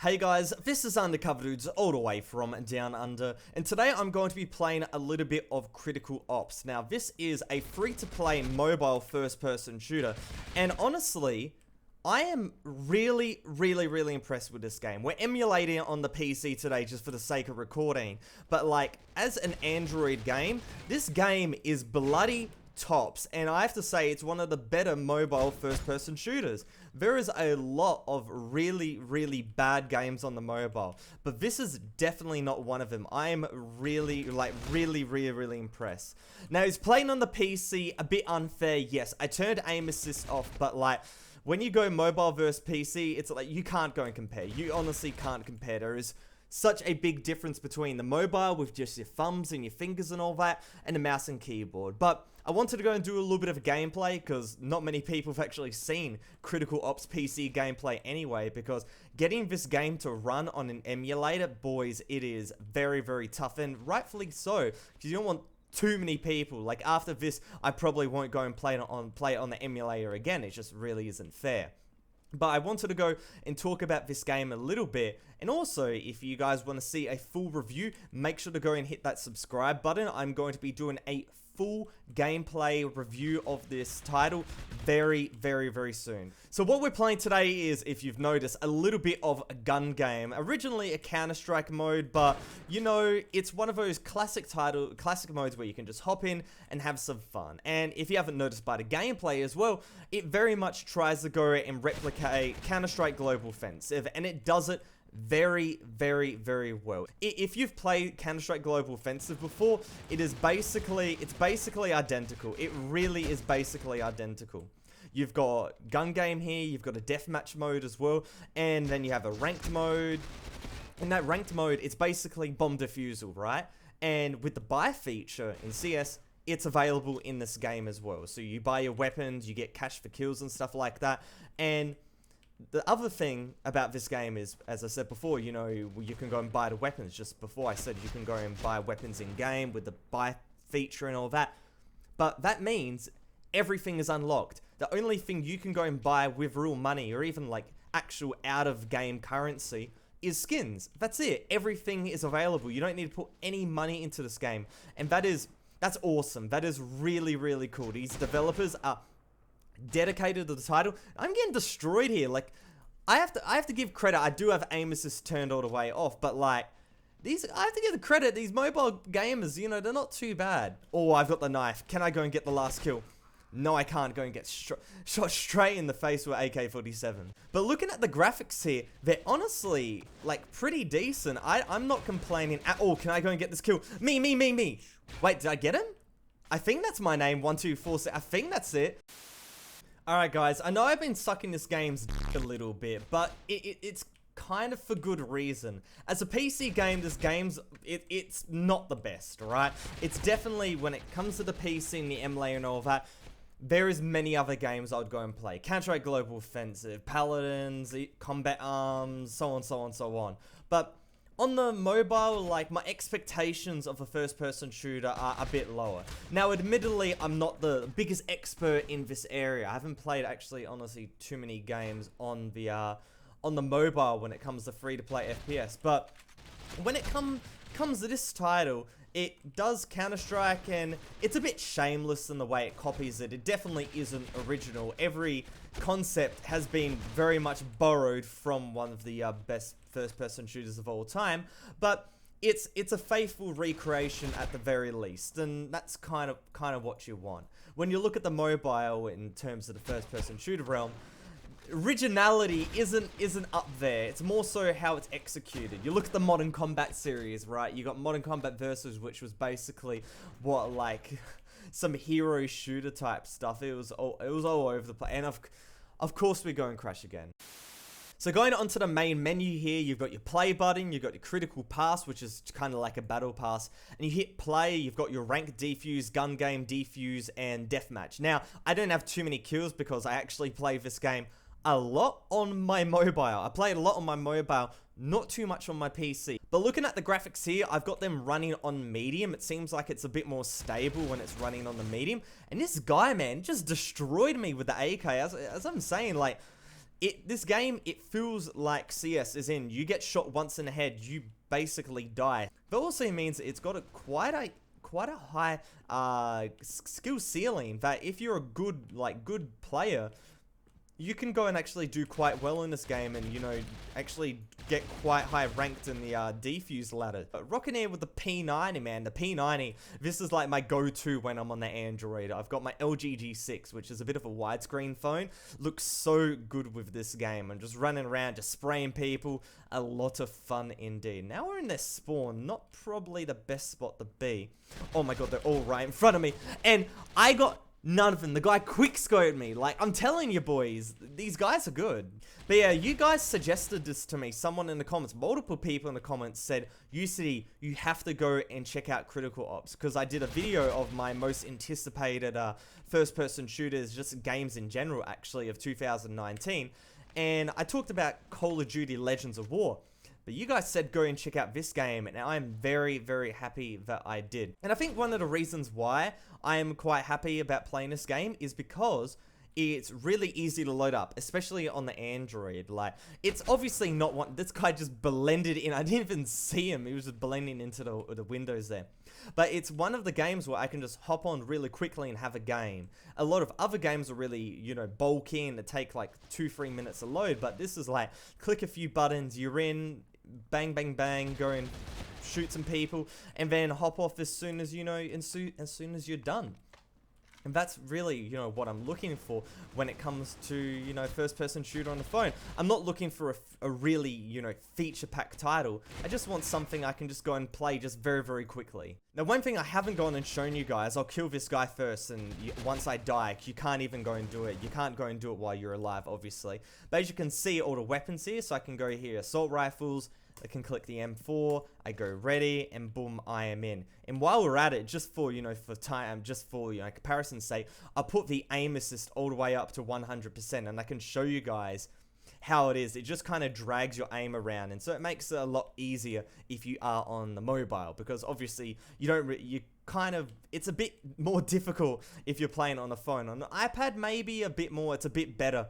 Hey guys, this is Undercover Dudes all the way from Down Under, and today I'm going to be playing a little bit of Critical Ops. Now, this is a free-to-play mobile first-person shooter, and honestly, I am really impressed with this game. We're emulating it on the PC today just for the sake of recording, but like, as an Android game, this game is bloody tops, and I have to say it's one of the better mobile first-person shooters. There is a lot of really bad games on the mobile, but this is definitely not one of them. I am really impressed. Now, it's playing on the PC, a bit unfair, yes. I turned aim assist off, but like, when you go mobile versus PC, it's like, you can't go and compare. You honestly can't compare. There is such a big difference between the mobile with just your thumbs and your fingers and all that, and the mouse and keyboard. But I wanted to go and do a little bit of a gameplay, because not many people have actually seen Critical Ops PC gameplay anyway, because getting this game to run on an emulator, boys, it is very tough, and rightfully so, because you don't want too many people. Like, after this, I probably won't go and play it on the emulator again. It just really isn't fair. But I wanted to go and talk about this game a little bit, and also, if you guys want to see a full review, make sure to go and hit that subscribe button. I'm going to be doing a full gameplay review of this title very soon. So what we're playing today is, if you've noticed, a little bit of a gun game. Originally a Counter-Strike mode, but you know, it's one of those classic modes where you can just hop in and have some fun. And if you haven't noticed by the gameplay as well, it very much tries to go and replicate Counter-Strike Global Offensive, and it does it very well. If you've played Counter-Strike Global Offensive before, it's basically identical. It really is basically identical. You've got gun game here, you've got a deathmatch mode as well, and then you have a ranked mode. In that ranked mode, it's basically bomb defusal, right? And with the buy feature in CS, it's available in this game as well. So you buy your weapons, you get cash for kills and stuff like that, and the other thing about this game is, as I said before, you know, you can go and buy the weapons. Just before I said you can go and buy weapons in-game with the buy feature and all that. But that means everything is unlocked. The only thing you can go and buy with real money, or even like actual out-of-game currency, is skins. That's it. Everything is available. You don't need to put any money into this game. And that's awesome. That is really cool. These developers are dedicated to the title. I'm getting destroyed here. Like, I have to give credit. I do have aim assist turned all the way off, but like, I have to give the credit. These mobile gamers, you know, they're not too bad. Oh, I've got the knife. Can I go and get the last kill? No, I can't go and get shot straight in the face with AK-47. But looking at the graphics here, they're honestly, like, pretty decent. I'm not complaining at all. Can I go and get this kill? Me. Wait, did I get him? I think that's my name, 1246. I think that's it. Alright guys, I know I've been sucking this game's a little bit, but it's kind of for good reason. As a PC game, it's not the best, right? It's definitely, when it comes to the PC and the emulator and all that, there is many other games I would go and play. Counter-Strike Global Offensive, Paladins, Combat Arms, so on. But on the mobile, like, my expectations of a first-person shooter are a bit lower. Now, admittedly, I'm not the biggest expert in this area. I haven't played, actually, honestly, too many games on the mobile when it comes to free-to-play FPS. But when it comes to this title, it does Counter-Strike, and it's a bit shameless in the way it copies it. It definitely isn't original. Every concept has been very much borrowed from one of the best first-person shooters of all time, but it's a faithful recreation at the very least, and that's kind of what you want. When you look at the mobile in terms of the first-person shooter realm, originality isn't up there. It's more so how it's executed. You look at the Modern Combat series, right? You got Modern Combat Versus, which was basically what, like, some hero shooter type stuff. It was all over the place, and of course we're going Crash again. So going onto the main menu here, you've got your play button, you've got your critical pass, which is kind of like a battle pass, and you hit play, you've got your rank defuse, gun game defuse, and deathmatch. Now, I don't have too many kills because I actually play this game a lot on my mobile. I play it a lot on my mobile, not too much on my PC. But looking at the graphics here, I've got them running on medium. It seems like it's a bit more stable when it's running on the medium. And this guy, man, just destroyed me with the AK. As I'm saying, like, this game, it feels like CS, as in you get shot once in the head, you basically die. That also means it's got quite a high skill ceiling, that if you're a good player, you can go and actually do quite well in this game and, you know, actually get quite high ranked in the defuse ladder. Rocking here with the P90, man. The P90, this is like my go-to when I'm on the Android. I've got my LG G6, which is a bit of a widescreen phone. Looks so good with this game. I'm just running around, just spraying people. A lot of fun indeed. Now we're in their spawn. Not probably the best spot to be. Oh my god, they're all right in front of me. And I got none of them. The guy quickscoped me. Like, I'm telling you, boys, these guys are good. But yeah, you guys suggested this to me. Someone in the comments, multiple people in the comments said, UCD, you have to go and check out Critical Ops. Because I did a video of my most anticipated first-person shooters, just games in general, actually, of 2019. And I talked about Call of Duty Legends of War. But you guys said go and check out this game, and I'm very, very happy that I did. And I think one of the reasons why I am quite happy about playing this game is because it's really easy to load up, especially on the Android. Like, it's obviously not one. This guy just blended in. I didn't even see him. He was just blending into the windows there. But it's one of the games where I can just hop on really quickly and have a game. A lot of other games are really, you know, bulky and they take like 2-3 minutes to load. But this is like, click a few buttons, you're in, bang, bang, bang, go and shoot some people, and then hop off as soon as, you know, as soon as you're done. And that's really, you know, what I'm looking for when it comes to, you know, first-person shooter on the phone. I'm not looking for a really, you know, feature-packed title. I just want something I can just go and play just very, very quickly. Now, one thing I haven't gone and shown you guys, I'll kill this guy first, and once I die, you can't even go and do it. You can't go and do it while you're alive, obviously. But as you can see, all the weapons here, so I can go here, assault rifles, I can click the M4, I go ready, and boom, I am in. And while we're at it, just for, you know, for time, just for, you know, comparison's sake, I'll put the aim assist all the way up to 100%, and I can show you guys how it is. It just kind of drags your aim around, and so it makes it a lot easier if you are on the mobile, because obviously it's a bit more difficult if you're playing on the phone. On the iPad, maybe it's a bit better.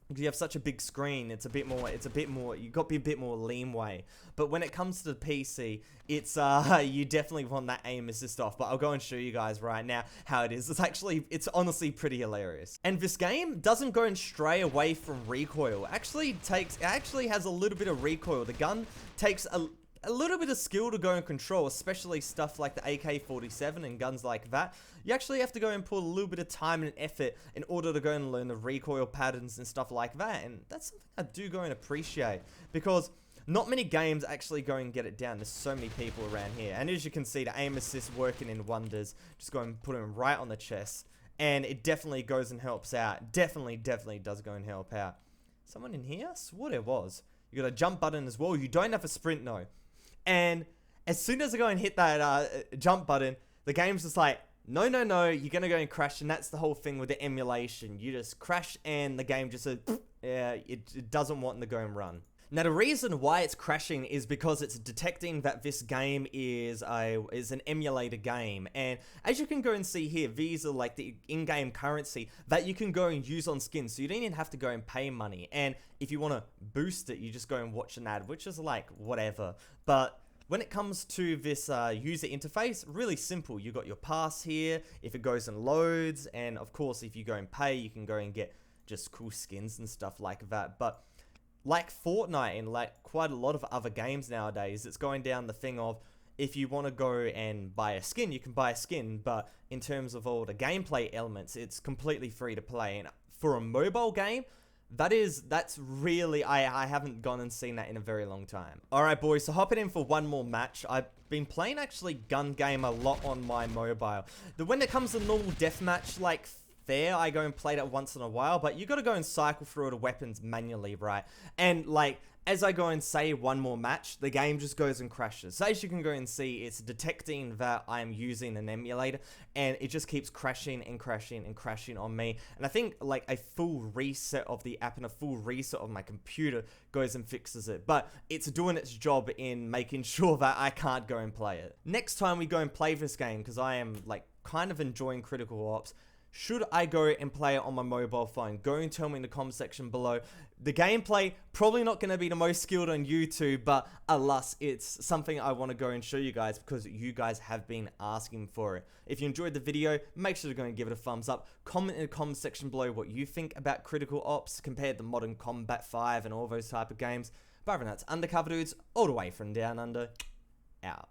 Because you have such a big screen, you got to be a bit more leeway. But when it comes to the PC, it's, you definitely want that aim assist off. But I'll go and show you guys right now how it is. It's honestly pretty hilarious. And this game doesn't go and stray away from recoil. It actually has a little bit of recoil. The gun takes a little bit of skill to go and control, especially stuff like the AK-47 and guns like that. You actually have to go and put a little bit of time and effort in order to go and learn the recoil patterns and stuff like that. And that's something I do go and appreciate, because not many games actually go and get it down. There's so many people around here. And as you can see, the aim assist working in wonders. Just go and put him right on the chest. And it definitely goes and helps out. Definitely does go and help out. Someone in here? I swore there was. You got a jump button as well. You don't have a sprint though. And as soon as I go and hit that jump button, the game's just like, no, you're going to go and crash. And that's the whole thing with the emulation. You just crash and the game just says, it doesn't want to go and run. Now, the reason why it's crashing is because it's detecting that this game is an emulator game. And as you can go and see here, these are like the in-game currency that you can go and use on skins. So you don't even have to go and pay money. And if you want to boost it, you just go and watch an ad, which is like whatever. But when it comes to this user interface, really simple. You got your pass here, if it goes and loads. And of course, if you go and pay, you can go and get just cool skins and stuff like that. But like Fortnite and like quite a lot of other games nowadays, it's going down the thing of, if you want to go and buy a skin, you can buy a skin, but in terms of all the gameplay elements, it's completely free to play. And for a mobile game, that's really, I haven't gone and seen that in a very long time. Alright boys, so hopping in for one more match. I've been playing actually gun game a lot on my mobile. When it comes to normal deathmatch, like fair, I go and play that once in a while, but you gotta go and cycle through the weapons manually, right? And like, as I go and say one more match, the game just goes and crashes. So as you can go and see, it's detecting that I'm using an emulator, and it just keeps crashing and crashing and crashing on me. And I think like a full reset of the app and a full reset of my computer goes and fixes it. But it's doing its job in making sure that I can't go and play it. Next time we go and play this game, because I am like kind of enjoying Critical Ops, should I go and play it on my mobile phone? Go and tell me in the comment section below. The gameplay, probably not going to be the most skilled on YouTube, but alas, it's something I want to go and show you guys because you guys have been asking for it. If you enjoyed the video, make sure to go and give it a thumbs up. Comment in the comment section below what you think about Critical Ops compared to Modern Combat 5 and all those type of games. But other than that, it's Undercover Dudes, all the way from Down Under, out.